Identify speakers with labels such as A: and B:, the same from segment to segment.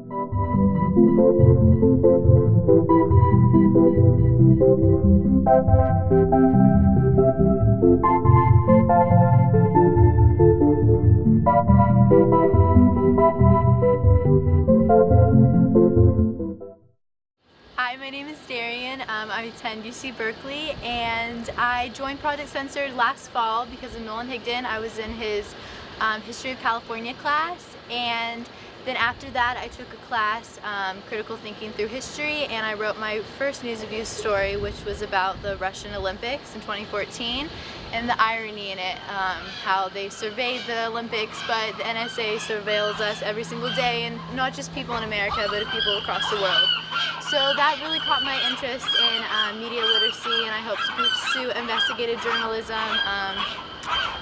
A: Hi, my name is Darian. I attend UC Berkeley, and I joined Project Censored last fall because of Nolan Higdon. I was in his History of California class, and then after that I took a class, Critical Thinking Through History, and I wrote my first news abuse story, which was about the Russian Olympics in 2014 and the irony in it, how they surveyed the Olympics, but the NSA surveils us every single day, and not just people in America, but people across the world. So that really caught my interest in media literacy, and I hope to pursue investigative journalism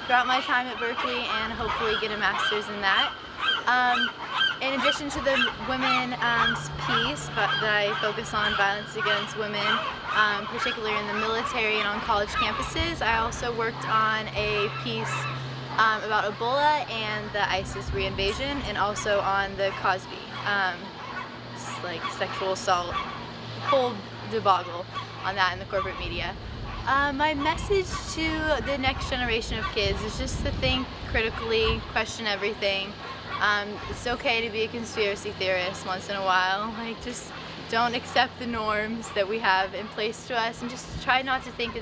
A: throughout my time at Berkeley and hopefully get a master's in that. In addition to the women piece that I focus on violence against women, particularly in the military and on college campuses, I also worked on a piece about Ebola and the ISIS reinvasion, and also on the Cosby, like sexual assault, whole debacle on that in the corporate media. My message to the next generation of kids is just to think critically, question everything. It's okay to be a conspiracy theorist once in a while. Like, just don't accept the norms that we have in place to us, and just try not to think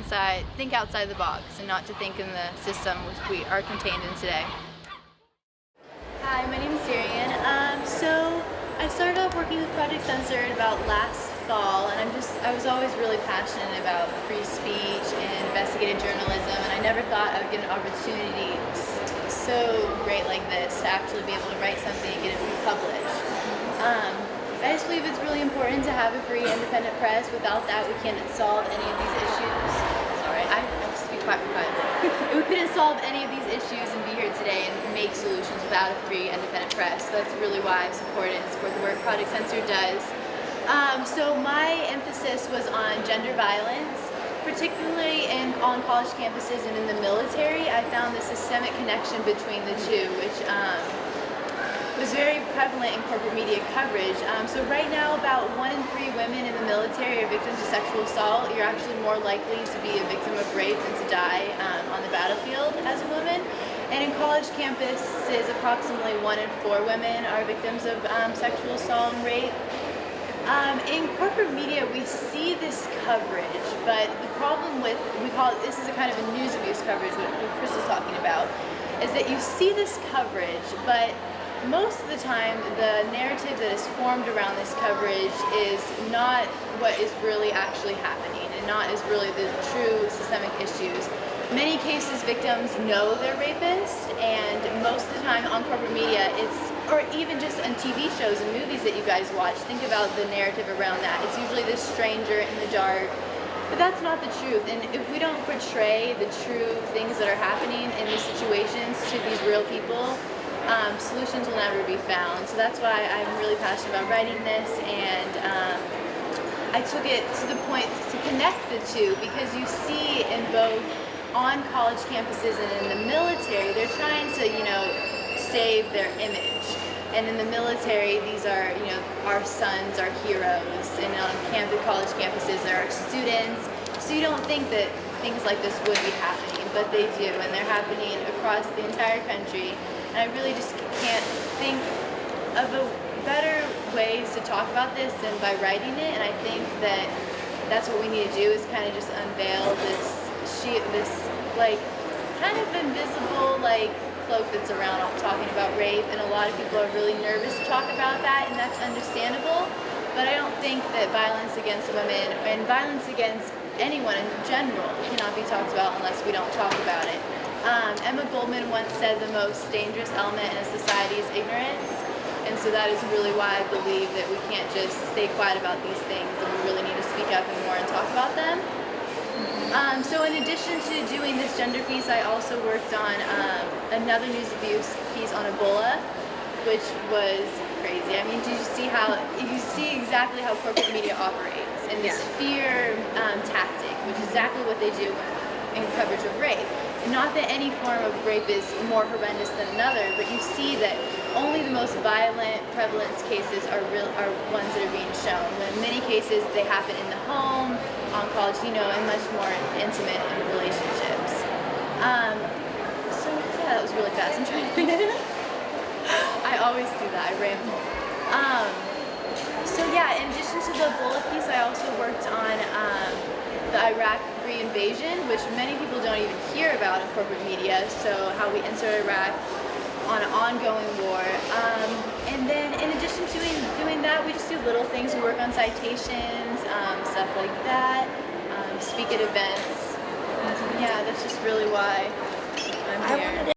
A: outside the box, and not to think in the system which we are contained in today. Hi, my name is Darian. So I started off working with Project Censored about last fall, and I was always really passionate about free speech and investigative journalism, and I never thought I would get an opportunity so great like this to actually be able to write something and get it republished. I just believe it's really important to have a free, independent press. Without that, we can't solve any of these issues. Sorry, I speak quite quietly. We couldn't solve any of these issues and be here today and make solutions without a free, independent press. So that's really why I support it and support the work Project Censored does. So my emphasis was on gender violence, particularly on college campuses and in the military. I found the systemic connection between the two, which was very prevalent in corporate media coverage. So right now, about 1 in 3 women in the military are victims of sexual assault. You're actually more likely to be a victim of rape than to die on the battlefield as a woman. And in college campuses, approximately 1 in 4 women are victims of sexual assault and rape. In corporate media, we see this coverage, but the problem with, this is a kind of a news abuse coverage, what Chris is talking about, is that you see this coverage, but most of the time the narrative that is formed around this coverage is not what is really actually happening, and not is really the true systemic issues. In many cases, victims know they're rapists, and most of the time on corporate media, or even just on TV shows and movies that you guys watch, think about the narrative around that. It's usually this stranger in the dark, but that's not the truth. And if we don't portray the true things that are happening in these situations to these real people, solutions will never be found. So that's why I'm really passionate about writing this, and I took it to the point to connect the two, because you see in both on college campuses and in the military, they're trying to, save their image. And in the military, these are, our sons, our heroes. And on college campuses, there are students. So you don't think that things like this would be happening, but they do, and they're happening across the entire country. And I really just can't think of a better ways to talk about this than by writing it. And I think that that's what we need to do, is kind of just unveil this kind of invisible cloak that's around talking about rape, and a lot of people are really nervous to talk about that, and that's understandable. But I don't think that violence against women and violence against anyone in general cannot be talked about unless we don't talk about it. Emma Goldman once said the most dangerous element in a society is ignorance, and so that is really why I believe that we can't just stay quiet about these things, and we really need to speak up more and talk about them. So in addition to doing this gender piece, I also worked on another news abuse piece on Ebola, which was crazy. I mean, you see exactly how corporate media operates, and this fear tactic, which is exactly what they do in coverage of rape. And not that any form of rape is more horrendous than another, but you see that only the most violent prevalence cases are ones that are being shown. When in many cases they happen in the home, on college, and much more intimate relationships. So yeah, that was really fast. I'm trying to think. I always do that. I ramble. So yeah, in addition to the Ebola piece, I also worked on the Iraq reinvasion, which many people don't even hear about in corporate media. So how we entered Iraq on an ongoing war. And then in addition to doing that, we just do little things. We work on citations, stuff like that, speak at events. Yeah, that's just really why I'm here.